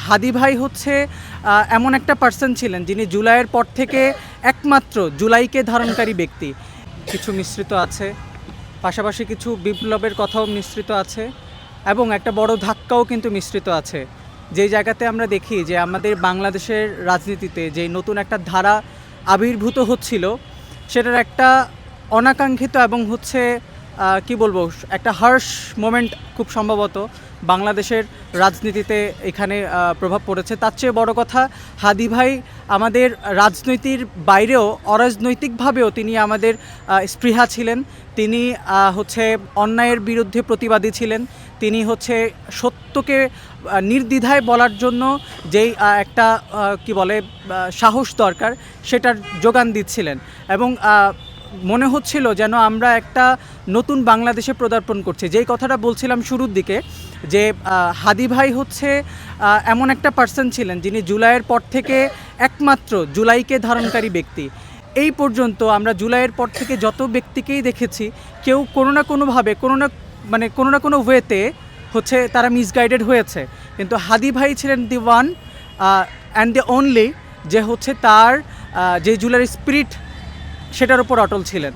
হাদি ভাই হচ্ছে এমন একটা পার্সন ছিলেন যিনি জুলাইয়ের পর থেকে একমাত্র জুলাইকে ধারণকারী ব্যক্তি। কিছু মিশ্রিত আছে, পাশাপাশি কিছু বিপ্লবের কথাও মিশ্রিত আছে এবং একটা বড় ধাক্কাও কিন্তু মিশ্রিত আছে। যেই জায়গাতে আমরা দেখি যে আমাদের বাংলাদেশের রাজনীতিতে যেই নতুন একটা ধারা আবির্ভূত হচ্ছিল, সেটার একটা অনাকাঙ্ক্ষিত এবং হচ্ছে কি বলবো, একটা হার্শ মোমেন্ট খুব সম্ভবত বাংলাদেশের রাজনীতিতে এখানে প্রভাব পড়েছে। তার চেয়ে বড় কথা, হাদি ভাই আমাদের রাজনীতির বাইরেও অরাজনৈতিকভাবেও তিনি আমাদের স্পৃহা ছিলেন। তিনি হচ্ছে অন্যায়ের বিরুদ্ধে প্রতিবাদী ছিলেন। তিনি হচ্ছে সত্যকে নির্দ্বিধায় বলার জন্য যেই একটা কি বলে সাহস দরকার, সেটার যোগান দিচ্ছিলেন এবং মনে হচ্ছিল যেন আমরা একটা নতুন বাংলাদেশে পদার্পণ করছি। যেই কথাটা বলছিলাম শুরুর দিকে, যে হাদি ভাই হচ্ছে এমন একটা পার্সন ছিলেন যিনি জুলাইয়ের পর থেকে একমাত্র জুলাইকে ধারণকারী ব্যক্তি। এই পর্যন্ত আমরা জুলাইয়ের পর থেকে যত ব্যক্তিকেই দেখেছি, কেউ কোনো না কোনোভাবে কোনো না কোনো ওয়েতে হচ্ছে তারা মিসগাইডেড হয়েছে, কিন্তু হাদি ভাই ছিলেন the one and the only যে হচ্ছে তার যে জুলাইয়ের স্পিরিট সেটার উপর অটল ছিলেন।